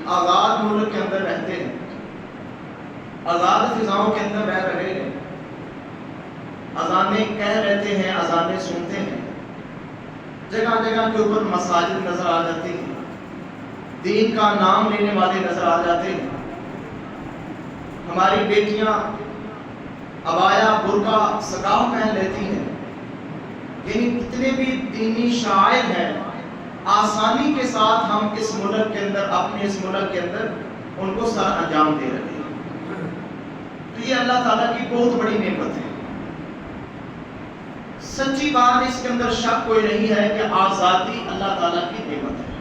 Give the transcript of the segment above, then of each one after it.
آزاد ملک کے اندر رہتے ہیں، آزاد فضاؤں کے اندر رہ رہے ہیں، اذانیں کہہ رہتے ہیں، اذانیں سنتے ہیں، جگہ جگہ کے اوپر مساجد نظر آ جاتی ہیں، دین کا نام لینے والے نظر آ جاتے ہیں، ہماری بیٹیاں عبایا برقع سکاف پہن لیتی ہیں، یعنی کتنے بھی دینی شاعر ہیں، آسانی کے ساتھ ہم اس ملک کے اندر، اپنے اس ملک کے اندر ان کو سر انجام دے رہے ہیں۔ تو یہ اللہ تعالیٰ کی بہت بڑی نعمت ہے۔ سچی بات اس کے اندر شک کوئی نہیں ہے کہ آزادی اللہ تعالیٰ کی نعمت ہے۔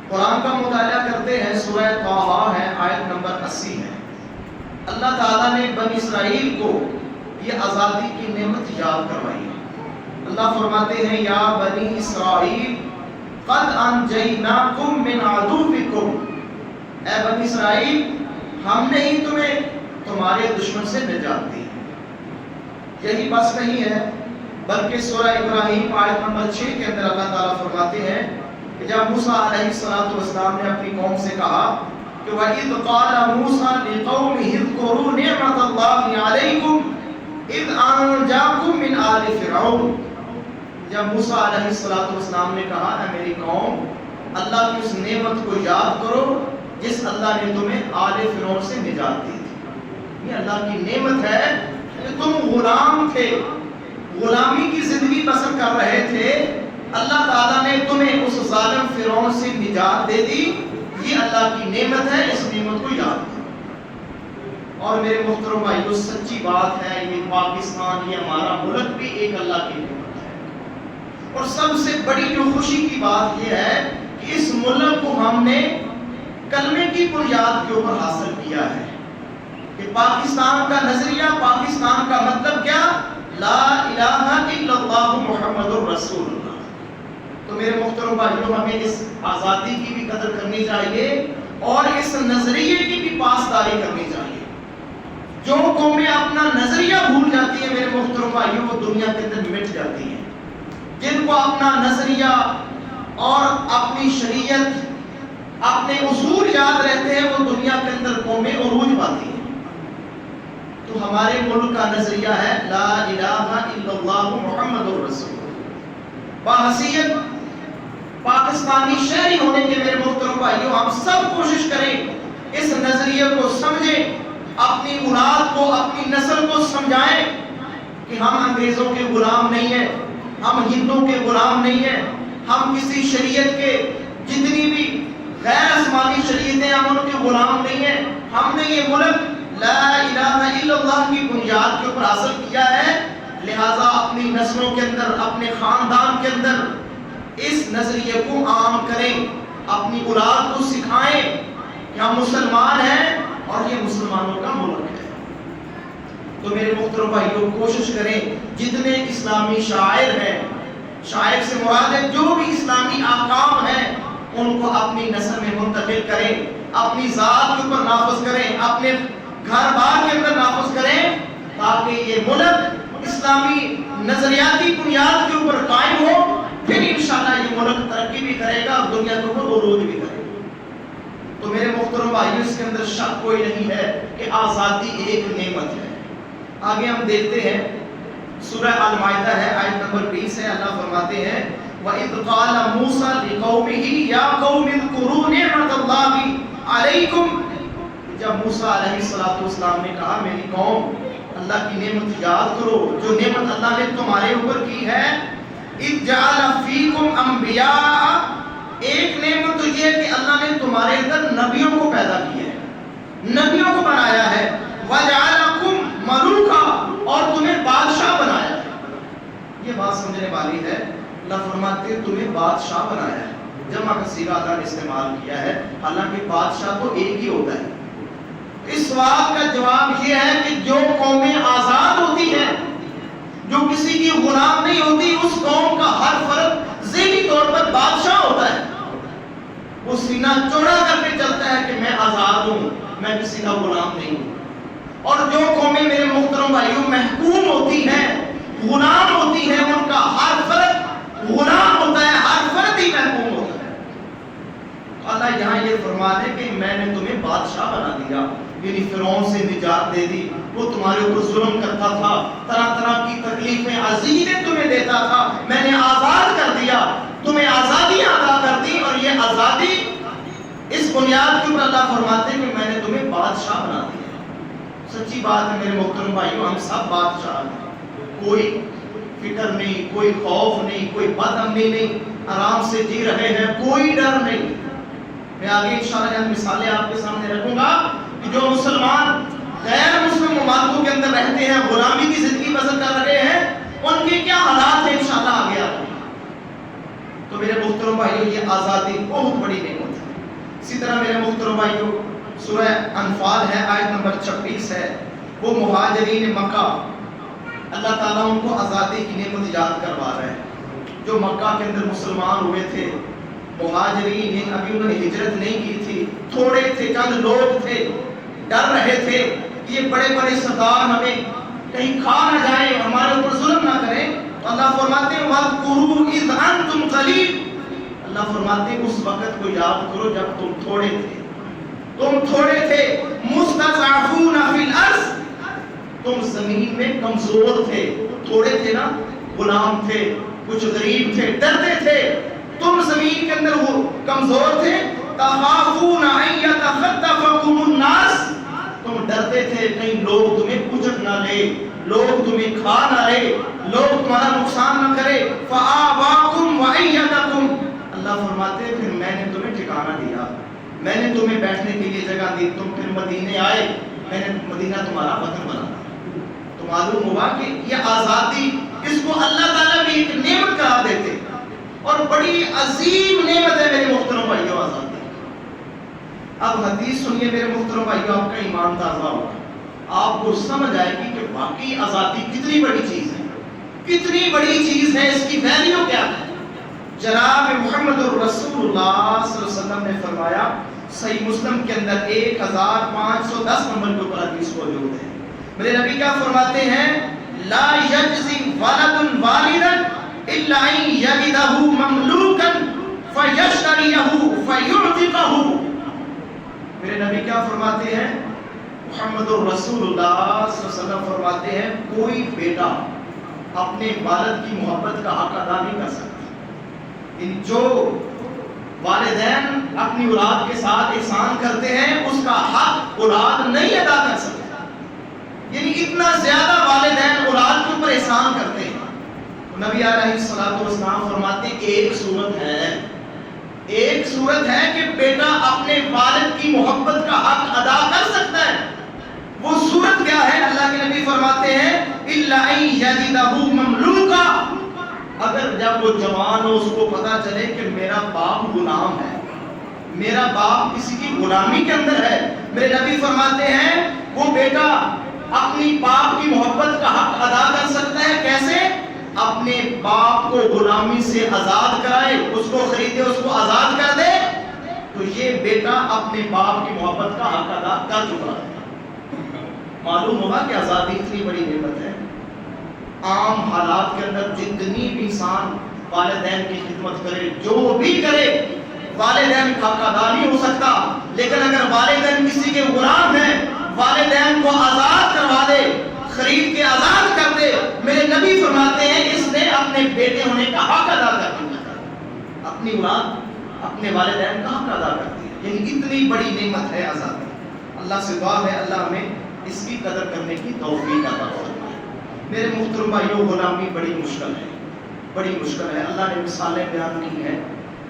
قرآن کا مطالعہ کرتے ہیں، سورہ طٰہٰ ہے، آیت نمبر 80 ہے۔ اللہ تعالیٰ نے بنی اسرائیل کو یہ آزادی کی نعمت یاد کروائی ہے۔ اللہ فرماتے ہیں، یا بنی اسرائیل قد انجیناکم من عدوکم، اے بنی اسرائیل ہم نے ہی تمہیں تمہارے دشمن سے نجات دی۔ یہی بس نہیں ہے، بلکہ سورہ ابراہیم آیت نمبر 6 کے اندر اللہ تعالیٰ فرماتے ہیں کہ جب موسیٰ علیہ السلام نے اپنی قوم سے کہا کہ وَإِذْ قَالَ مُوسَىٰ لِقَوْمِهِ اذْكُرُوا نِعْمَةَ اللَّهِ عَلَيْكُمْ إِذْ أَنْجَاكُمْ مِنْ آلِ فِرْعَوْنَ، جب موسیٰ علیہ السلام نے کہا اے میری قوم، اللہ کی اس نعمت کو یاد کرو جس اللہ نے تمہیں آل فرعون سے نجات دی تھی۔ یہ اللہ کی نعمت ہے کہ تم غلام تھے، غلامی کی زندگی بسر کر رہے تھے، اللہ تعالیٰ نے تمہیں اس ظالم فرعون سے نجات دے دی۔ یہ اللہ کی نعمت ہے، اس نعمت کو یاد کرو۔ اور میرے محترم بھائیو، سچی بات ہے، یہ پاکستان، یہ ہمارا ملک بھی ایک اللہ کی نعمت ہے۔ اور سب سے بڑی جو خوشی کی بات یہ ہے کہ اس ملک کو ہم نے کلمے کی بنیاد کے اوپر حاصل کیا ہے کہ پاکستان کا نظریہ، پاکستان کا مطلب کیا؟ لا الہ الا اللہ محمد الرسول اللہ۔ تو میرے محترم بھائیوں، ہمیں اس آزادی کی بھی قدر کرنی چاہیے اور اس نظریے کی بھی پاسداری کرنی چاہیے۔ جو قومیں اپنا نظریہ بھول جاتی ہیں میرے محترم بھائیوں، وہ دنیا کے اندر مٹ جاتی ہیں۔ جن کو اپنا نظریہ اور اپنی شریعت، اپنے اصول یاد رہتے ہیں، وہ دنیا کے اندر قومیں عروج پاتی ہیں۔ تو ہمارے ملک کا نظریہ ہے لا الہ الا اللہ محمد الرسول۔ بحیثیت پاکستانی شہری ہونے کے میرے محترم بھائیوں، ہم سب کوشش کریں اس نظریے کو سمجھیں، اپنی اولاد کو، اپنی نسل کو سمجھائیں کہ ہم انگریزوں کے غلام نہیں ہیں، ہم ہندوؤں کے غلام نہیں ہیں، ہم کسی شریعت کے، جتنی بھی غیر آسمانی شریعتیں، ہم ان کے غلام نہیں ہیں۔ ہم نے یہ ملک لا الہ الا اللہ کی بنیاد کے اوپر حاصل کیا ہے، لہٰذا اپنی نسلوں کے اندر، اپنے خاندان کے اندر اس نظریے کو عام کریں، اپنی اولاد کو سکھائیں کہ ہم مسلمان ہیں اور یہ مسلمانوں کا ملک ہے۔ تو میرے محترم بھائیوں، کوشش کریں جتنے اسلامی شاعر ہیں، شاعر سے مراد ہے جو بھی اسلامی احکام ہیں، ان کو اپنی نسل میں منتقل کریں، اپنی ذات کے اوپر نافذ کریں، اپنے گھر بار کے اندر نافذ کریں، تاکہ یہ ملک اسلامی نظریاتی بنیاد کے اوپر قائم ہو۔ پھر انشاءاللہ یہ ملک ترقی بھی کرے گا اور دنیا کے اوپر عروج بھی کرے گا۔ تو میرے محترم بھائیوں، اس کے اندر شک کوئی نہیں ہے کہ آزادی ایک نعمت ہے۔ آگے ہم دیکھتے ہیں، سورہ المائدہ ہے، آیت نمبر 20 ہے۔ اللہ فرماتے ہیں وَإِذْ قَالَ مُوسَىٰ لِقَوْمِهِ يَا قَوْمِ اذْكُرُوا نِعْمَةَ اللَّهِ عَلَيْكُمْ، جب موسیٰ علیہ السلام نے کہا میری قوم اللہ کی نعمت یاد کرو، جو نعمت اللہ نے تمہارے اوپر کی ہے، اِذْ جَعَلَ فِيكُمْ أَنْبِيَاءَ، ایک نعمت تو یہ ہے کہ اللہ نے تمہارے اندر نبیوں کو پیدا کیا ہے، نبیوں کو بنایا ہے، وَجَعَلَكُمْ مَلُوكًا، اور تمہیں بادشاہ بنایا ہے۔ یہ بات سمجھنے والی ہے۔ اللہ فرماتے ہیں تمہیں بادشاہ بنایا ہے، جمع کا صیغہ اللہ نے استعمال کیا ہے، حالانکہ بادشاہ تو ایک ہی ہوتا ہے۔ اس سوال کا جواب یہ ہے کہ جو قومیں آزاد ہوتی ہیں، جو کسی کی غلام نہیں ہوتی، اس قوم کا ہر فرد ذہنی طور پر بادشاہ ہوتا ہے۔ وہ سینہ چوڑا کر کے چلتا ہے کہ میں آزاد ہوں، میں کسی کا غلام نہیں ہوں۔ اور جو قومیں میرے محترم بھائیوں محکوم ہوتی ہیں، غلام ہوتی ہیں، ان کا ہر فرد غلام ہوتا ہے، ہر فرد ہی محکوم ہوتا ہے۔ اللہ یہاں یہ فرما دے کہ میں نے تمہیں بادشاہ بنا دیا، یعنی فرعون سے نجات دے دی، وہ تمہارے اوپر ظلم کرتا تھا، طرح طرح کی تکلیفیں عزیزیں تمہیں دیتا تھا، میں نے آزاد کر دیا، تمہیں آزادی عطا کر دی، اور یہ آزادی اس بنیاد کے اوپر اللہ فرماتے ہیں کہ میں نے تمہیں بادشاہ بنا دیا۔ سچی بات ہے میرے محترم بھائیوں، ہم سب بادشاہ ہیں، کوئی فکر نہیں، کوئی خوف نہیں، کوئی بد امنی نہیں، آرام سے جی رہے ہیں، کوئی ڈر نہیں۔ میں آگے انشاءاللہ چند مثالیں آپ کے سامنے رکھوں گا کہ جو مسلمان غیر مسلم ممالکوں کے اندر رہتے ہیں، غلامی کی زندگی بسر کر رہے ہیں، ان کے کیا حالات ہیں انشاءاللہ آگے آپ کو۔ تو میرے محترم بھائیوں، یہ آزادی بہت بڑی نعمت ہے۔ اسی طرح میرے محترم بھائیوں، سورہ انفال ہے، آیت نمبر 26 ہے، وہ مہاجرین مکہ، اللہ تعالیٰ ان کو آزادی کی نعمت یاد کروا رہے ہیں۔ جو مکہ کے اندر مسلمان ہوئے تھے، مہاجرین، یعنی ابھی انہوں نے ہجرت نہیں کی تھی، تھوڑے تھے، چند لوگ تھے، ڈر رہے تھے کہ یہ بڑے بڑے سردار ہمیں کہیں کھا نہ جائیں، ہمارے اوپر ظلم نہ کریں، تو اللہ فرماتے ہیں وَاذْكُرُوا إِذْ أَنْتُمْ قَلِيلٌ، اللہ فرماتے ہیں اس وقت کو یاد کرو جب تم تھوڑے تھے، تم تھوڑے تھے، مستضعفون فی الارض، تم زمین میں کمزور تھے، تھوڑے تھے نا، غلام تھے، کچھ غریب تھے، ڈرتے تھے، تم زمین کے اندر وہ کمزور تھے، تخافون ان یتخطفکم الناس، تم ڈرتے تھے کہیں لوگ تمہیں کچل نہ لے، لوگ تمہیں کھا نہ لے، لوگ تمہارا نقصان نہ کرے، فآواکم وایدکم، اللہ فرماتے ہیں پھر میں نے تمہیں ٹھکانہ دیا، میں نے تمہیں بیٹھنے کے لیے جگہ دی، تم پھر مدینے آئے، میں نے مدینہ تمہارا وطن بنا دیا۔ تو معلوم ہوا کہ یہ آزادی، اس کو اللہ تعالیٰ بھی ایک نعمت قرار دیتے، اور بڑی عظیم نعمت ہے میرے محترم بھائیوں آزادی۔ اب حدیث سنیے میرے محترم بھائیوں، آپ کا ایمان تازہ ہوگا، آپ کو سمجھ آئے گی کہ واقعی آزادی کتنی بڑی چیز ہے، کتنی بڑی چیز ہے، اس کی ویلیو کیا ہے۔ جناب محمد رسول اللہ صلی اللہ علیہ وسلم نے فرمایا، صحیح مسلم کے اندر 1510 نمبر کے اوپر حدیث موجود ہے، میرے نبی کیا فرماتے ہیں، لا یجزی ولد والدا الا ان یجدہ مملوکا فیشتریہ فیعتقہ، میرے نبی کیا فرماتے ہیں، محمد رسول اللہ صلی اللہ علیہ وسلم فرماتے ہیں، کوئی بیٹا اپنے والد کی محبت کا حق ادا نہیں کر سکتا، جو والدین اپنی اولاد کے ساتھ احسان کرتے ہیں اس کا حق اولاد نہیں ادا کر سکتا، یعنی اتنا زیادہ والدین اولاد کے اوپر احسان کرتے ہیں۔ نبی علیہ الصلوۃ والسلام فرماتے ہیں ایک صورت ہے کہ بیٹا اپنے والد کی محبت کا حق ادا کر سکتا ہے، وہ صورت کیا ہے؟ اللہ کے نبی فرماتے ہیں الا ان یجدہ مملوکا، اگر جب وہ جوان ہو اس کو پتا چلے کہ میرا باپ غلام ہے، میرا باپ کسی کی غلامی کے اندر ہے، میرے نبی فرماتے ہیں وہ بیٹا اپنی باپ کی محبت کا حق ادا کر سکتا ہے، کیسے؟ اپنے باپ کو غلامی سے آزاد کرائے، اس کو خریدے، اس کو آزاد کر دے، تو یہ بیٹا اپنے باپ کی محبت کا حق ادا کر چکا ہے۔ معلوم ہوگا کہ آزادی اتنی بڑی نعمت ہے۔ عام حالات کے اندر جتنی بھی انسان والدین کی خدمت کرے، جو بھی کرے، والدین کا حق ادا نہیں ہو سکتا، لیکن اگر والدین کسی کے غلام ہیں، والدین کو آزاد کروا دے، خرید کے آزاد کر دے، میرے نبی فرماتے ہیں اس نے اپنے بیٹے ہونے کا حق ادا کر دیا، اپنی اولاد اپنے والدین کا حق ادا کر دیا، یعنی اتنی بڑی نعمت ہے آزادی۔ اللہ سے دعا ہے اللہ ہمیں اس کی قدر کرنے کی توفیق عطا فرمائے۔ میرے محترم بھائیوں، غلامی بڑی مشکل ہے، بڑی مشکل ہے۔ اللہ نے مثالیں بیان کی ہیں،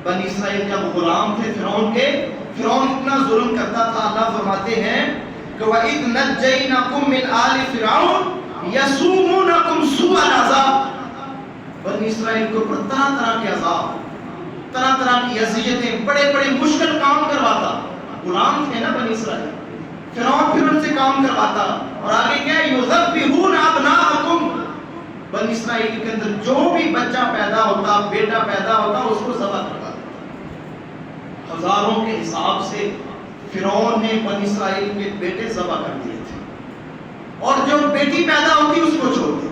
بنی اسرائیل جب غلام تھے فرعون کے، فرعون اتنا ظلم کرتا تھا، اللہ فرماتے ہیں کہ وَإِذْ نَجَّيْنَاكُمْ مِنْ آلِ فِرْعَوْنَ يَسُومُونَكُمْ سُوءَ الْعَذَابِ، بنی اسرائیل کو طرح طرح کے عذاب، طرح طرح کی اذیتیں، بڑے بڑے مشکل کام کرواتا، غلام تھے نا بنی اسرائیل، فرعون پھر ان سے کام کرواتا، اور آگے کیا ہے، یُذَبِّحُونَ أَبْنَاءَكُمْ، بنی اسرائیل کے اندر جو بھی بچہ پیدا ہوتا، بیٹا پیدا ہوتا، اس کو ذبح کروا دیتا۔ ہزاروں کے حساب سے فرعون نے بنی اسرائیل کے بیٹے ذبح کر دیے تھے، اور جو بیٹی پیدا ہوتی اس کو چھوڑ دیتے۔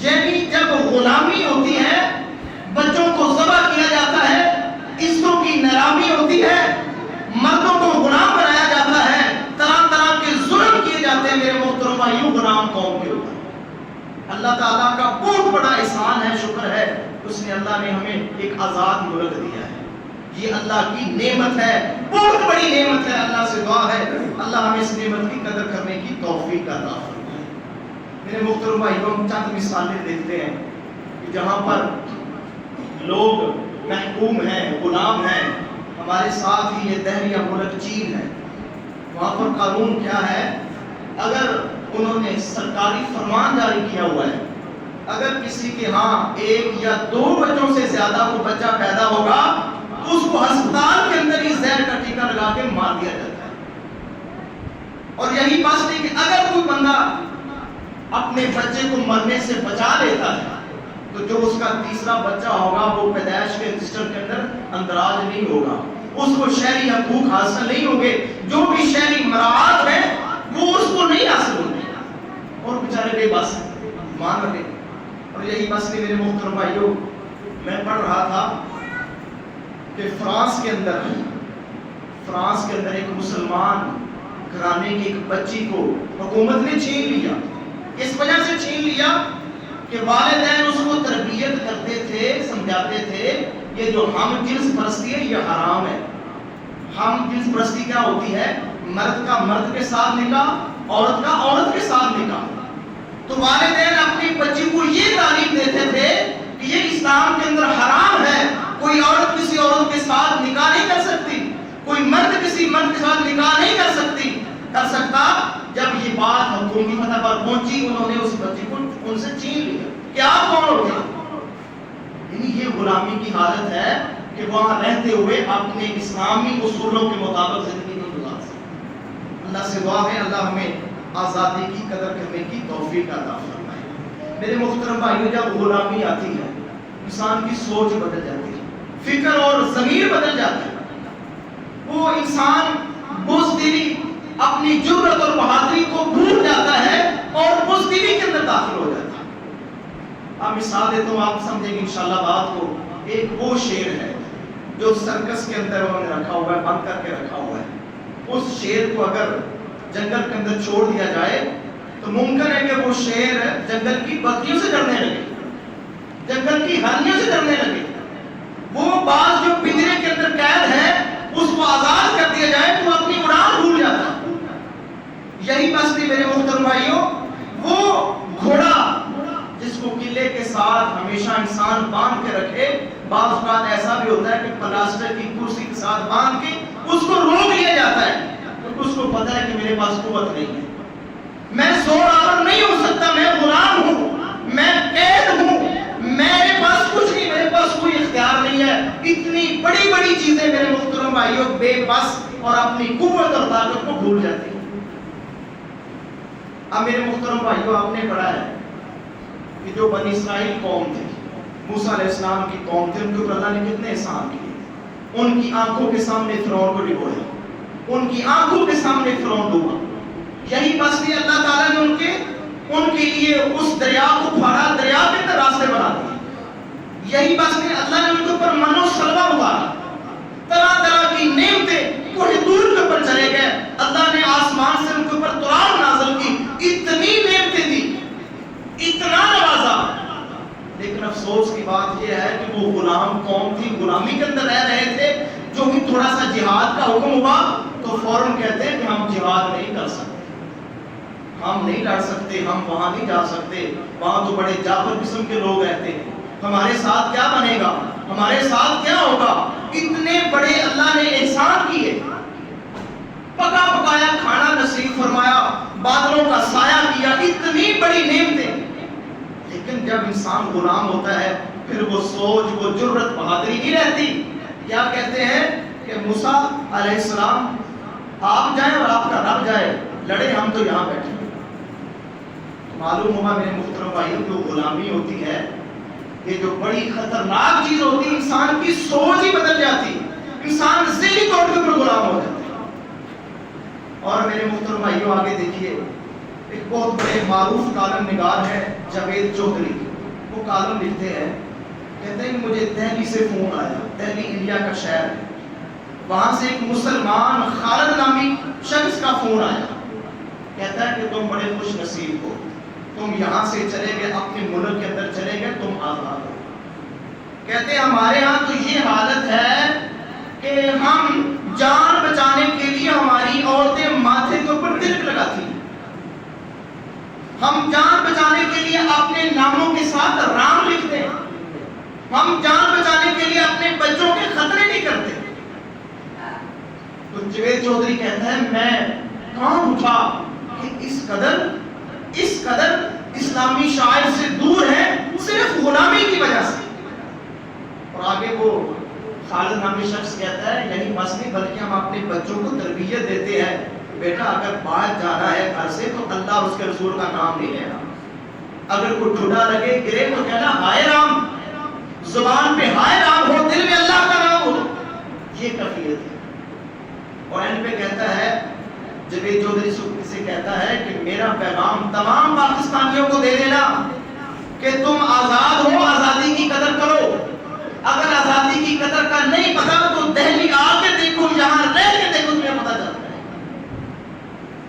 یعنی جب غلامی ہوتی ہے، بچوں کو ذبح کیا جاتا ہے، عزتوں کی نیلامی ہوتی اللہ تعالیٰ کا بہت بڑا احسان ہے، شکر ہے، اس نے اللہ نے ہمیں ایک آزاد ملک دیا ہے. یہ اللہ کی نعمت ہے، بہت بڑی نعمت ہے. اللہ سے دعا ہے اللہ ہمیں اس نعمت کی قدر کرنے کی توفیق عطا فرمائے. میرے محترم بھائیوں، چند مثالیں دیکھتے ہیں کہ جہاں پر لوگ محکوم ہیں، غلام ہیں. ہمارے ساتھ ہی یہ دہریہ ملک چین ہے، وہاں پر قانون کیا ہے، اگر انہوں نے سرکاری فرمان جاری کیا ہوا ہے، اگر کسی کے ہاں 1 یا 2 بچوں سے زیادہ کو بچہ پیدا ہوگا تو اس کو ہسپتال کے اندر ہی زہر کا ٹیکہ لگا کے مار دیا جاتا ہے. اور یہی بات نہیں کہ اگر کوئی بندہ اپنے بچے کو مرنے سے بچا لیتا ہے تو جو اس کا تیسرا بچہ ہوگا وہ پیدائش کے رجسٹر کے اندر اندراج نہیں ہوگا، اس کو شہری حقوق حاصل نہیں ہوں گے، جو بھی شہری مراعات ہیں وہ اس کو نہیں حاصل ہوں گے، اور بیچارے بے بس مان رہے. اور یہی بس نہیں میرے محترم بھائیوں، میں پڑھ رہا تھا کہ فرانس کے اندر ایک مسلمان گھرانے کی ایک بچی کو حکومت نے چھین لیا. اس وجہ سے چھین لیا کہ والدین اس کو تربیت کرتے تھے، سمجھاتے تھے یہ جو ہم جنس پرستی ہے یہ حرام ہے. ہم جنس پرستی کیا ہوتی ہے؟ مرد کا مرد کے ساتھ نکاح، عورت کا عورت کے ساتھ نکاح. تو والدین اپنی بچی کو یہ تعلیم دیتے تھے کہ یہ اسلام کے اندر حرام ہے، کوئی عورت کسی عورت کے ساتھ نکاح نہیں کر سکتی، کوئی مرد کسی مرد کے ساتھ نکاح نہیں کر سکتا. جب یہ بات حکومتی سطح پر پہنچی انہوں نے اس بچی کو ان سے چھین لیا کہ آپ کون ہوتے ہیں. یعنی یہ غلامی کی حالت ہے کہ وہاں رہتے ہوئے اپنے اسلامی اصولوں کے مطابق زندگی نہیں گزار سکتے. اللہ سے دعا ہے اللہ ہمیں آزادی کی قدر کرنے کی توفیق عطا فرمائے. میرے محترم بھائیوں، جب غلامی آتی ہے انسان کی سوچ بدل جاتی ہے، فکر اور ضمیر بدل جاتا ہے. وہ انسان بزدلی، اپنی جرأت اور بہادری کو بھول جاتا ہے اور بزدلی کے اندر داخل ہو جاتا ہے. اب مثال دیتا ہوں، آپ سمجھیں گے انشاءاللہ بات کو. ایک وہ شیر ہے جو سرکس کے اندر انہوں نے رکھا ہوا ہے، بند کر کے رکھا ہوا ہے. اس شیر کو اگر جنگل کے اندر چھوڑ دیا جائے تو ممکن ہے کہ وہ شیر جنگل کی بکریوں سے ڈرنے لگے، جنگل کی ہرنیوں سے ڈرنے لگے. وہ باز جو پنجرے کے اندر قید ہے اس کو آزاد کر دیا جائے تو اپنی اڑان بھول جاتا ہے. یہی بس نہیں میرے محترم بھائیوں، وہ گھوڑا جس کو قلعے کے ساتھ ہمیشہ انسان باندھ کے رکھے، بعض اوقات ایسا بھی ہوتا ہے کہ پلاسٹر کی کرسی کے ساتھ باندھ کے اس کو روک لیا جاتا ہے کیونکہ اس کو پتا ہے کہ میرے پاس قوت نہیں ہے، میں زور آور نہیں ہو سکتا، میں غلام ہوں، میں قید ہوں، میرے پاس کچھ نہیں، میرے پاس کوئی اختیار نہیں ہے. اتنی بڑی بڑی چیزیں میرے محترم بھائیوں بے بس اور اپنی قوت اور طاقت کو بھول جاتی ہیں. اب میرے محترم بھائیوں، آپ نے پڑھا ہے کہ جو بنی اسرائیل قوم تھی، موسیٰ علیہ السلام کی قوم تھی، ان کے اوپر اللہ نے کتنے احسان کیے. ان کی آنکھوں کے سامنے فرعون کو ڈبویا، ان کی آنکھوں کے سامنے فرعون ڈوبا. یہی بس نہیں، اللہ تعالیٰ نے ان کے لیے اس دریا کو پھاڑا، دریا کے اندر راستے بنا دیے. یہی بس نہیں، اللہ نے ان کے اوپر من و سلوہ اتارا، طرح طرح کی نعمتیں کوہ طور کے اوپر چلے گئے. اللہ نے آسمان سے ان کے اوپر تراب نازل کی، اتنی نعمتیں دی، اتنا نوازا. لیکن افسوس کی بات یہ ہے کہ وہ غلام قوم تھی، غلامی کے اندر رہ رہے تھے. جو بھی تھوڑا سا جہاد کا حکم ہوا تو فوراً کہتے ہیں کہ ہم جہاد نہیں کر سکتے، ہم نہیں لڑ سکتے، ہم وہاں نہیں جا سکتے، وہاں تو بڑے جابر قسم کے لوگ رہتے ہیں، ہمارے ساتھ کیا بنے گا، ہمارے ساتھ کیا ہوگا. اتنے بڑے اللہ نے احسان کیے، پکا پکایا کھانا نصیب فرمایا، بادلوں کا سایہ کیا، اتنی بڑی نعمتیں. لیکن جب انسان غلام ہوتا ہے پھر وہ سوچ، وہ جرأت، بہادری نہیں رہتی. کیا کہتے ہیں کہ موسیٰ علیہ السلام آپ جائیں اور آپ کا رب جائے، لڑے ہم تو یہاں بیٹھے. معلوم ہوا میرے محترم بھائیوں، جو غلامی ہوتی ہے یہ جو بڑی خطرناک چیز ہوتی ہے، انسان کی سوچ ہی بدل جاتی، انسان ذہنی طور پر غلام ہو جاتا ہے. اور میرے محترم بھائیوں آگے دیکھیے، ایک بہت بڑے معروف کالم نگار ہے جاوید چودھری. وہ کالم لکھتے ہیں، کہتے ہیں کہ مجھے دہلی سے فون آیا، دہلی انڈیا کا شہر ہے، وہاں سے ایک مسلمان خالد نامی شخص کا فون آیا. کہتا ہے کہ تم بڑے خوش نصیب ہو، تم یہاں سے چلے گئے اپنے ملک کے اندر چلے گئے تم آزاد ہو. کہتے ہیں ہمارے ہاں تو یہ حالت ہے کہ ہم جان بچانے کے لیے ہماری عورتیں ماتھے کے اوپر تلک لگاتی ہیں. ہم جان بچانے کے لیے اپنے ناموں کے ساتھ رام لکھتے ہیں. ہم جان بچانے کے لیے اپنے بچوں کے خطرے نہیں کرتے. تو جوید چودھری کہتا ہے میں کہاں اٹھا کہ اس قدر اسلامی شاعر سے دور ہے صرف غلامی کی وجہ سے. اور آگے وہ خالد نامی شخص کہتا ہے یہی بس نہیں بلکہ ہم اپنے بچوں کو تربیت دیتے ہیں بیٹا اگر باہر جانا ہے گھر سے تو اللہ اور اس کے رسول کا نام نہیں لینا. اگر کوئی ٹھڈا لگے گرے تو کہنا ہائے رام, زبان پہ ہائے رام ہو, دل میں اللہ کا نام ہو. یہ کیفیت ہے. اور ان پہ کہتا ہے جوید چودھری سے کہتا ہے کہ میرا پیغام تمام پاکستانیوں کو دے دینا کہ تم آزاد ہو, آزادی کی قدر کرو. اگر آزادی کی قدر کا نہیں پتا تو دہلی آ کے دیکھو, یہاں رہ کے دیکھو, تمہیں پتا چلتا ہے.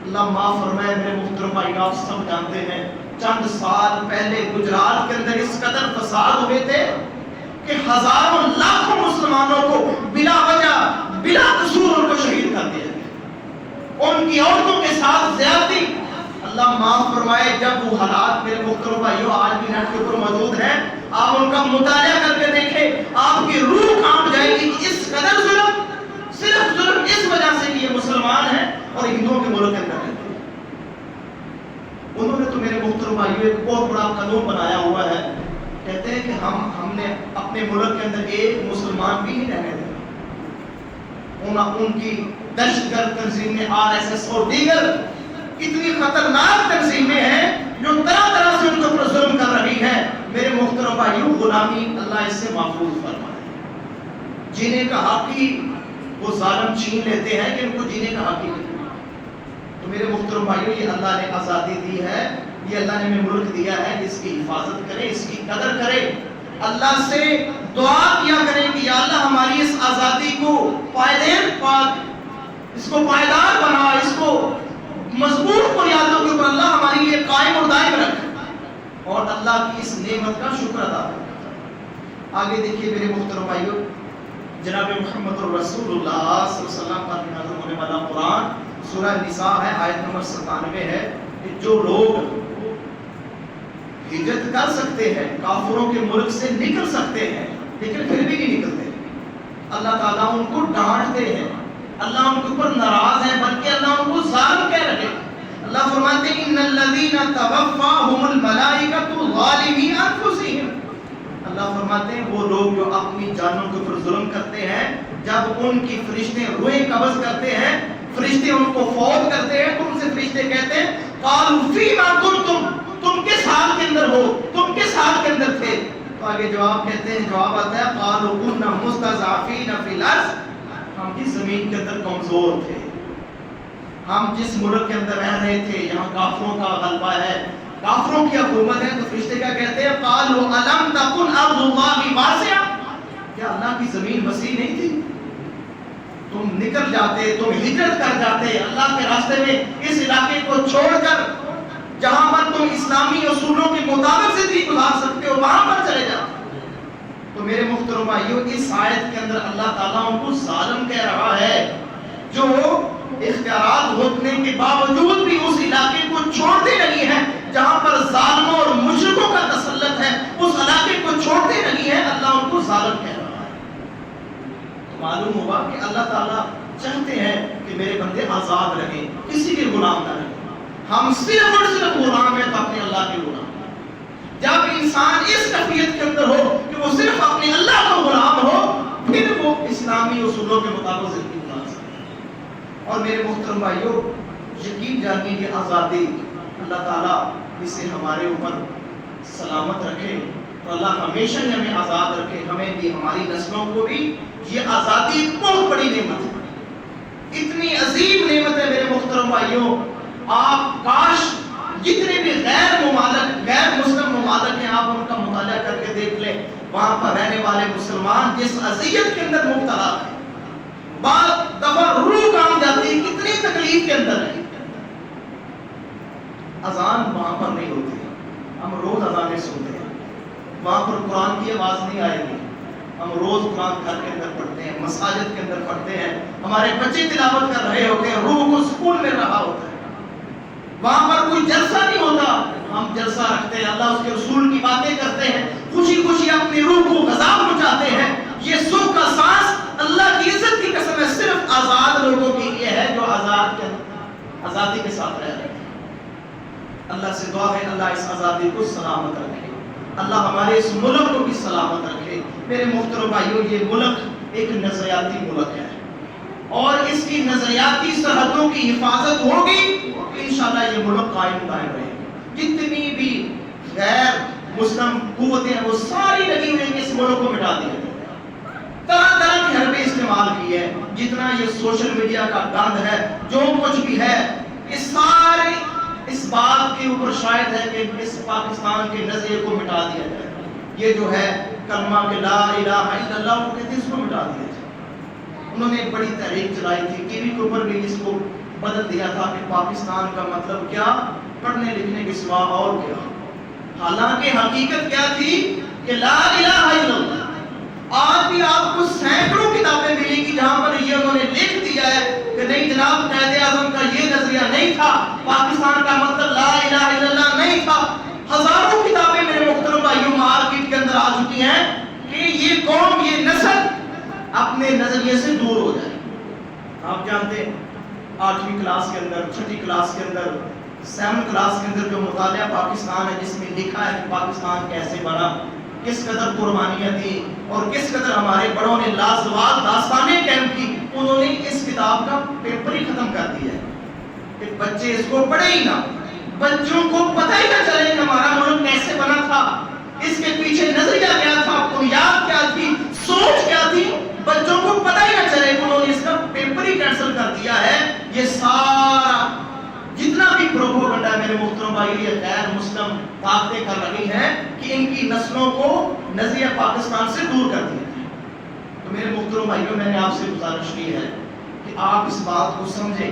اللہ معاف فرمائے میرے محترم بھائی, آپ سب جانتے ہیں چند سال پہلے گجرات کے اندر اس قدر فساد ہوئے تھے کہ ہزاروں لاکھوں مسلمانوں کو بلا وجہ بلا قصور ان کو شہید کر دیا گیا. ان کی عورتوں کے ساتھ زیادتی. اللہ معاف فرمائے جب وہ حالات میرے محترم بھائیوں آج بھی نیٹ کے اوپر موجود ہیں, آپ ان کا مطالعہ کر کے دیکھیں, آپ کی روح کانپ جائے گی کہ اس قدر ظلم, صرف ظلم اس وجہ سے کہ یہ مسلمان ہیں اور ہندوؤں کے ملک کے اندر رہتے ہیں. انہوں نے تو میرے محترم بھائیوں ایک بہت بڑا قانون بنایا ہوا ہے. کہتے ہیں کہ ہم نے اپنے ملک کے اندر ایک مسلمان بھی نہیں رہنے دینا. ان کی دہشت گرد تنظیمیں RSS اور دیگر اتنی خطرناک تنظیمیں ہیں جو طرح طرح سے ان کے اوپر ظلم کر رہی ہیں. میرے محترم بھائیوں غلامی اللہ اس سے محفوظ فرمائے. جینے کا حق ہی وہ ظالم چھین لیتے ہیں کہ ان کو جینے کا حق ہی نہیں. تو میرے محترم بھائیوں یہ اللہ نے آزادی دی ہے, یہ اللہ نے ہمیں ملک دیا ہے, اس کی حفاظت کریں, اس کی قدر کریں. اللہ سے دعا کیا کریں کہ یا اللہ ہماری اس آزادی کو اس کو پائیدار بنا, اس کو مضبوط بنیادوں کے اوپر اللہ ہمارے لیے قائم اور دائم رکھے اور اللہ کی اس نعمت کا شکر ادا کرے. آگے دیکھیے میرے محترم بھائیوں, جناب محمد رسول اللہ صلی اللہ علیہ وسلم پر نازل ہونے والا قرآن سورہ نساء ہے, آیت نمبر 97 ہے کہ جو لوگ ہجرت کر سکتے ہیں, کافروں کے ملک سے نکل سکتے ہیں لیکن پھر بھی نہیں نکلتے, اللہ تعالیٰ ان کو ڈانٹتے ہیں, اللہ ان کے اوپر ناراض ہے, بلکہ اللہ ان کو ظالم کہہ رہے ہیں. اللہ فرماتے ہیں ان الذین توفاہم الملائکۃ ظالمی انفسہم. اللہ فرماتے ہیں وہ لوگ جو اپنی جانوں کے اوپر ظلم کرتے ہیں, جب ان کی فرشتے روحیں قبض کرتے ہیں, فرشتے ان کو فوت کرتے ہیں, تو ان سے فرشتے کہتے ہیں قالوا فیما کنتم, تم کس حال کے اندر ہو, تم کس حال کے اندر تھے. تو آگے جواب کہتے ہیں, جواب آتا ہے قالوا كنا مستضعفین فی الارض, ہم جس زمین کے اندر کمزور تھے, ہم جس ملک کے اندر رہ رہے تھے یہاں کافروں کا غلبہ ہے, کافروں کی حکومت ہے. تو فرشتے کیا کہتے ہیں قالوا الم تکن ارض اللہ واسعہ, کیا اللہ کی زمین وسیع نہیں تھی, تم نکل جاتے, تم ہجرت کر جاتے اللہ کے راستے میں, اس علاقے کو چھوڑ کر جہاں پر تم اسلامی اصولوں کے مطابق زندگی گزار سکتے ہو وہاں پر چلے جاؤ. تو میرے محترم بھائیوں اس آیت کے اندر اللہ تعالیٰ ان کو ظالم کہہ رہا ہے جو اختیارات ہونے کے باوجود بھی اس علاقے کو چھوڑتے نہیں ہیں جہاں پر ظالموں اور مشرکوں کا تسلط ہے, اس علاقے کو چھوڑتے نہیں ہیں, اللہ ان کو ظالم کہہ رہا ہے. تو معلوم ہوا کہ اللہ تعالیٰ چاہتے ہیں کہ میرے بندے آزاد رہیں, کسی کے غلام نہ رہیں. ہم صرف اور صرف غلام ہیں تو اپنے اللہ کے غلام. جب انسان اس کیفیت کے اندر ہو کہ وہ صرف اپنے اللہ کا غلام ہو, پھر وہ اسلامی اصولوں کے مطابق زندگی گزار سکتا ہے. اور میرے محترم بھائیوں یقین جانیے کہ آزادی اللہ تعالیٰ اسے ہمارے اوپر سلامت رکھے, تو اللہ ہمیشہ ہی ہمیں آزاد رکھے, ہمیں بھی ہماری نسلوں کو بھی. یہ آزادی ایک بہت بڑی نعمت ہے, اتنی عظیم نعمت ہے میرے محترم بھائیوں. آپ کاش جتنے بھی غیر مسلم ممالک ہیں آپ ان کا مطالعہ کر کے دیکھ لیں, وہاں پر رہنے والے مسلمان جس اذیت کے اندر مبتلا ہیں, بعض دفعہ روح کام جاتی ہے, کتنی تکلیف کے اندر ہے. اذان وہاں پر نہیں ہوتی, ہم روز اذانیں سنتے ہیں، وہاں پر قرآن کی آواز نہیں آئے گی، ہم روز قرآن گھر کے اندر پڑھتے ہیں، مساجد کے اندر پڑھتے ہیں، ہمارے بچے تلاوت کر رہے ہوتے ہیں، روح کو سکون مل رہا ہوتا ہے، وہاں پر کوئی جلسہ نہیں ہوتا، ہم جلسہ رکھتے ہیں، اللہ اس کے رسول کی باتیں کرتے ہیں، خوشی خوشی اپنی روح کو غذا پہنچاتے ہیں۔ یہ سکھ کا سانس اللہ کی عزت کی قسم ہے صرف آزاد لوگوں کے لیے ہے جو آزادی کے ساتھ رہ رہے ہیں۔ اللہ سے دعا ہے اللہ اس آزادی کو سلامت رکھے، اللہ ہمارے اس ملک کو بھی سلامت رکھے۔ میرے محترم بھائیوں، یہ ملک ایک نظریاتی ملک ہے اور اس کی نظریاتی سرحدوں کی حفاظت ہوگی تو انشاءاللہ یہ ملک قائم رہے گا۔ جتنی بھی غیر مسلم قوتیں ہیں وہ ساری لگی ہوئی ہیں اس ملک کو مٹا دیا، طرح طرح کی حربیں استعمال کی ہے، جتنا یہ سوشل میڈیا کا گند ہے، جو کچھ بھی ہے، یہ سارے اس بات کے اوپر شاید ہے کہ اس پاکستان کے نظریے کو مٹا دیا جائے۔ یہ جو ہے کلمہ کہ لا الہ الا اللہ وہ کہتے ہیں، اس کو مٹا دیا جائے۔ انہوں نے بڑی تحریک چلائی تھی، ٹی وی کے اوپر بھی اس کو بدل دیا تھا کہ پاکستان کا مطلب کیا، پڑھنے لکھنے کے سوا اور کیا، حالانکہ حقیقت کیا تھی کہ لا الہ الا اللہ۔ آج بھی آپ کو سینکڑوں کتابیں ملیں گی جہاں پر یہ انہوں نے لکھ دیا ہے کہ نہیں جناب قائد اعظم کا یہ نظریہ نہیں تھا، پاکستان کا مطلب لا الہ الا اللہ نہیں تھا۔ ہزاروں کتابیں میرے محترم بھائیوں مارکیٹ کے اندر آ چکی ہیں کہ یہ قوم، یہ نسل اپنے نظریے سے دور ہو جائے۔ آپ جانتے ہیں 8ویں کلاس کے اندر، 6ٹھی کلاس کے اندر، 7 کلاس کے اندر جو مطالعہ پاکستان ہے جس میں لکھا ہے کہ پاکستان کیسے بنا، کس قدر قربانیاں دی اور کس قدر ہمارے بڑوں نے لازوال داستانیں قائم کی، انہوں نے اس کتاب کا پیپر ہی ختم کر دیا ہے کہ بچے اس کو پڑھے ہی نہ، بچوں کو پتہ ہی نہ چلے کہ ہمارا ملک کیسے بنا تھا، اس کے پیچھے نظریہ کیا تھا، بنیاد کیا تھی، سوچ کیا تھی، بچوں کو پتہ ہی نہ چلے، انہوں نے اس کا پیپر ہی کینسل کر دیا ہے۔ یہ سارا جتنا بھی پروپیگنڈا ہے میرے محترم بھائی، یہ غیر مسلم طاقتیں کر رہی ہیں کہ ان کی نسلوں کو نظریہ پاکستان سے دور کر دیا ہے۔ تو میرے محترم بھائیوں، میں نے آپ سے گزارش کی ہے کہ آپ اس بات کو سمجھیں،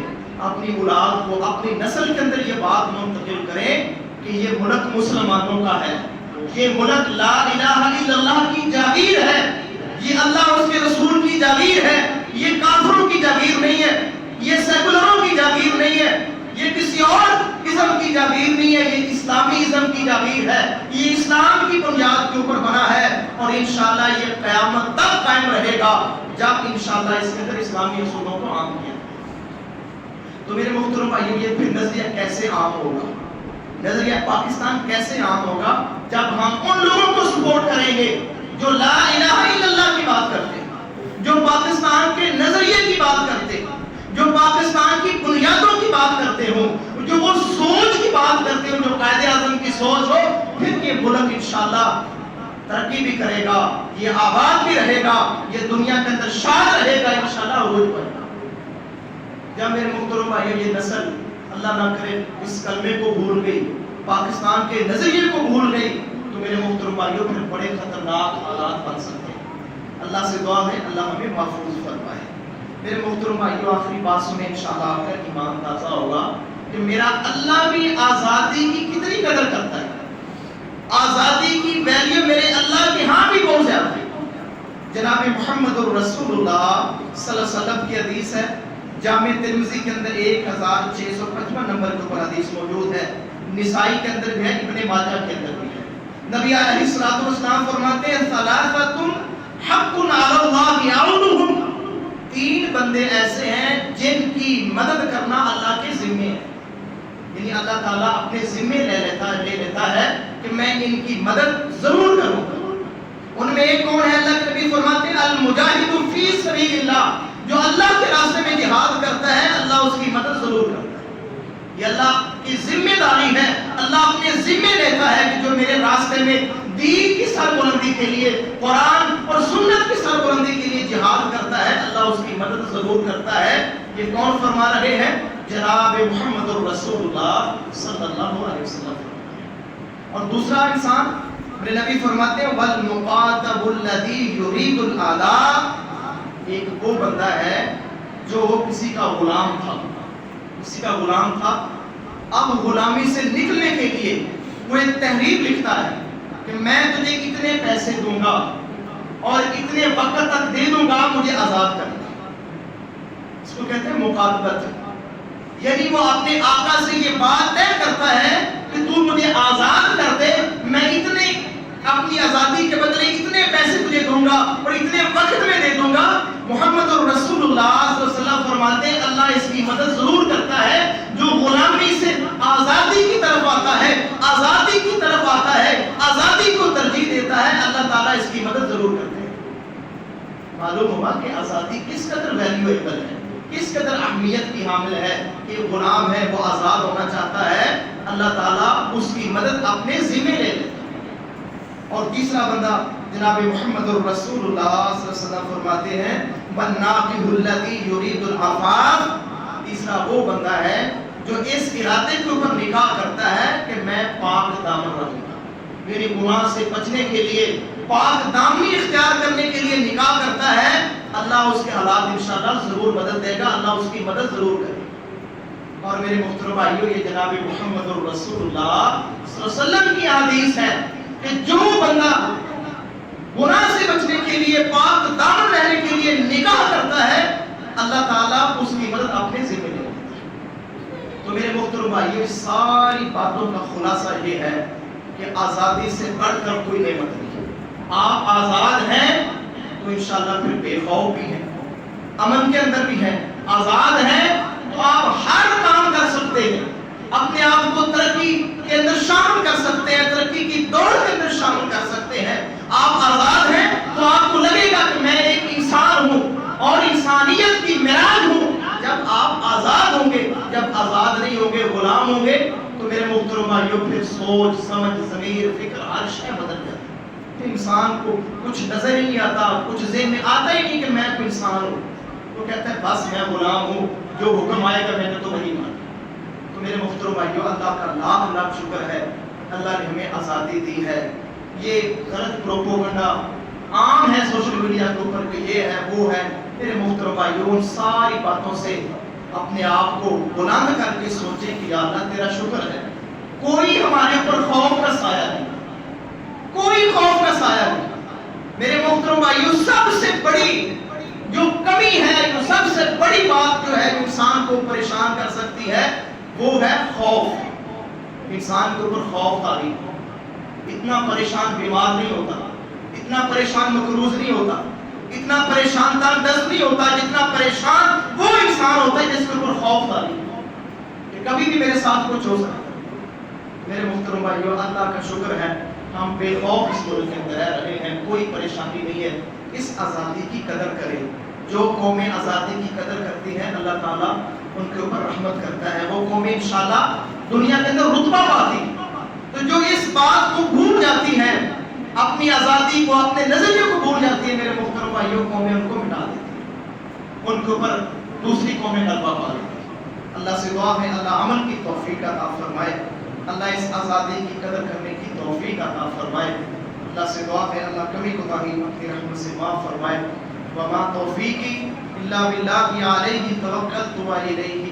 اپنی اولاد کو، اپنی نسل کے اندر یہ بات منتقل کریں کہ یہ ملک مسلمانوں کا ہے، یہ ملک لا الہ الا اللہ کی جاگیر ہے، یہ اللہ اور اس کے رسول کی جاگیر ہے، یہ کافروں کی جاگیر نہیں ہے، یہ سیکولروں کی جاگیر نہیں ہے، یہ کسی اور ازم کی جاگیر نہیں ہے، یہ اسلامی ازم کی جاگیر ہے، یہ اسلام کی بنیاد کے اوپر بنا ہے اور انشاءاللہ یہ قیامت تک قائم رہے گا جب انشاءاللہ اس کے اندر اسلامی اصولوں کو عام کیا۔ تو میرے محترم بھائیوں، یہ پھر نظریہ کیسے عام ہوگا، نظریہ پاکستان کیسے عام ہوگا جب ہم ان لوگوں کو سپورٹ کریں گے جو لا الہ الا اللہ کی بات کرتے ہیں، جو پاکستان کے نظریے کی بات کرتے ہیں، جو پاکستان کی بنیادوں کی بات کرتے ہو، جو وہ سوچ کی بات کرتے ہو، جو قائد اعظم کی سوچ ہو، پھر یہ ملک انشاءاللہ ترقی بھی کرے گا، یہ آباد بھی رہے گا، یہ دنیا کے اندر شاد رہے گا، انشاءاللہ عروج پائے گا۔ جب میرے محترم بھائیوں یہ نسل اللہ نہ کرے اس کلمے کو بھول گئی، پاکستان کے نظریے کو بھول گئی، تو میرے محترم بھائیوں پھر بڑے خطرناک حالات بن سکتے ہیں۔ اللہ سے دعا ہے اللہ ہمیں محفوظ فرمائے۔ میرے محترم بھائیوں، آخری بات سنیں، انشاءاللہ آپ کا ایمان تازہ ہوگا کہ میرا اللہ بھی آزادی کی کتنی قدر کرتا ہے، آزادی کی ویلیو میرے اللہ کے ہاں بھی بہت زیادہ ہے۔ جناب محمد الرسول اللہ صلی اللہ علیہ وسلم کی حدیث ہے، جامع ترمذی کے اندر 1655 نمبر کے اوپر حدیث موجود ہے، نسائی کے اندر بھی ہے، ابن ماجہ کے اندر بھی ہے۔ نبی علیہ الصلوۃ والسلام فرماتے ہیں ثلاثۃ حق علی اللہ عونہم، 3 بندے ایسے ہیں جن کی مدد کرنا اللہ کے ذمے ہے، یعنی اللہ تعالیٰ اپنے ذمے لے لیتا ہے کہ میں ان کی مدد ضرور کروں گا۔ ان میں ایک کون ہے؟ اللہ کے نبی فرماتے ہیں المجاہد فی سبیل اللہ، جو اللہ کے راستے میں جہاد کرتا ہے اللہ اس کی مدد ضرور کرتا ہے۔ یہ اللہ کی ذمہ داری ہے، اللہ اپنے ذمے لیتا ہے کہ جو میرے راستے میں دین کی سربلندی کے لیے، قرآن اور سنت کی سربلندی کے لیے جہاد کرتا ہے اللہ اس کی مدد ضرور کرتا ہے۔ یہ کون فرما رہے ہیں؟ جناب محمد الرسول اللہ صلی اللہ علیہ وسلم۔ اور دوسرا انسان میرے نبی فرماتے ہیں والمقاتب الذی یرید الاعداء، ایک وہ بندہ ہے جو کسی کا غلام تھا، اب غلامی سے نکلنے کے لیے وہ ایک تحریر لکھتا ہے کہ میں تجھے اتنے پیسے دوں گا اور اتنے وقت تک دے دوں گا، مجھے آزاد کر دے۔ اس کو کہتے ہیں مقاتبت، یعنی وہ اپنے آقا سے یہ بات طے کرتا ہے کہ تو مجھے آزاد کر دے، میں اتنے اپنی آزادی کے بدلے اتنے پیسے تجھے دوں گا اور اتنے وقت میں دے دوں گا۔ محمد رسول اللہ صلی اللہ علیہ وسلم فرماتے ہیں اللہ اس کی مدد ضرور کرتا ہے جو غلامی سے آزادی کی طرف آتا ہے، آزادی کی طرف آتا ہے، آزادی کو ترجیح دیتا ہے، اللہ تعالیٰ اس کی مدد ضرور کرتے ہیں۔ معلوم ہوا کہ آزادی کس قدر ویلیویبل ہے، کس قدر اہمیت کی حامل ہے کہ غلام ہے وہ آزاد ہونا چاہتا ہے، اللہ تعالیٰ اس کی مدد اپنے ذمہ لے لیتا ہے۔ اور تیسرا بندہ جناب محمد رسول اللہ صلی اللہ علیہ وسلم فرماتے ہیں وَالنَّاقِحُ الَّذِي يُرِيدُ الْعَفَافَ، تیسرا وہ بندہ ہے جو اس ارادے کے اوپر نکاح کرتا ہے کہ میں پاک دامن رہوں گا، میری گناہ سے بچنے کے لیے پاک دامنی اختیار کرنے کے لیے نکاح کرتا ہے، اللہ اس کے حالات انشاءاللہ ضرور مدد دے گا، اللہ اس کی مدد ضرور کرے گا۔ اور میرے محترم بھائیو، یہ جناب محمد رسول اللہ صلی اللہ علیہ وسلم کی حدیث ہے کہ جو بندہ گناہ سے بچنے کے لیے پاک دامن رہنے کے لیے نکاح کرتا ہے، اللہ تعالیٰ اس کی مدد اپنے ذمہ لے لیتا ہے۔ تو میرے محترم بھائیو، اس ساری باتوں کا خلاصہ یہ ہے کہ آزادی سے بڑھ کر کوئی نعمت نہیں۔ آپ آزاد ہیں تو انشاءاللہ پھر بے خوف بھی ہیں، امن کے اندر بھی ہیں، آزاد ہیں تو آپ ہر کام کر سکتے ہیں، اپنے آپ کو ترقی کے اندر شامل کر سکتے ہیں، ترقی کی دوڑ کے اندر شامل کر سکتے ہیں۔ آپ آزاد ہیں تو آپ کو لگے گا کہ میں ایک انسان ہوں اور انسانیت کی معراج ہوں۔ جب آپ آزاد ہوں گے، جب آزاد نہیں ہوں گے، غلام ہوں گے، تو میرے محترم بھائیو پھر سوچ سمجھ ضمیر فکر ہر شے بدل جاتی ہے، پھر انسان کو کچھ نظر ہی نہیں آتا، کچھ ذہن میں آتا ہی نہیں کہ میں کوئی انسان ہوں، وہ کہتا ہے بس میں غلام ہوں، جو حکم آئے گا میں نے تو وہی مانا۔ تو میرے محترم بھائیو، اللہ کا لاکھ لاکھ شکر ہے، اللہ نے ہمیں آزادی دی ہے۔ یہ غلط پروپوگنڈا عام ہے سوشل میڈیا کے اوپر کہ یہ ہے وہ ہے، میرے محترم بھائیو ان ساری باتوں سے اپنے آپ کو بلند کر کے سوچیں کہ یا اللہ تیرا شکر ہے، کوئی ہمارے اوپر خوف کا سایہ نہیں، کوئی خوف کا سایہ نہیں۔ میرے محترم بھائیو، سب سے بڑی جو کمی ہے، جو سب سے بڑی بات جو ہے انسان کو پریشان کر سکتی ہے، وہ ہے خوف۔ انسان کے اوپر خوف طاری، اتنا پریشان بیمار نہیں ہوتا، اتنا پریشان مقروض نہیں ہوتا، اتنا پریشان تنگ دست نہیں ہوتا، جتنا پریشان وہ انسان ہوتا ہے جس کے اوپر خوف طاری کہ کبھی بھی میرے ساتھ کچھ ہو سکتا ہے۔ میرے محترم بھائیو، اللہ کا شکر ہے ہم بے خوف اس ملک کے اندر رہ رہے ہیں، کوئی پریشانی نہیں ہے۔ اس آزادی کی قدر کریں، جو قومیں آزادی کی قدر کرتی ہیں اللہ تعالیٰ ان کے اوپر رحمت کرتا ہے، وہ قومیں انشاءاللہ دنیا کے اندر رتبہ پاتی۔ تو جو اس بات کو بھول جاتی ہیں، اپنی آزادی کو، اپنے نظریے کو بھول جاتی ہے، میرے محترم بھائیوں، قومیں ان کو مٹا دیتی ہیں، ان کے اوپر دوسری قومیں غلبہ پا لیتی ہیں۔ اللہ سے دعا ہے اللہ عمل کی توفیق عطا فرمائے، اللہ اس آزادی کی قدر کرنے کی توفیق عطا فرمائے۔ اللہ سے دعا ہے اللہ کمی کوتاہی اپنی رحمت سے معاف فرمائے۔ وما توفیقی الا باللہ علیہ توکلت و الیہ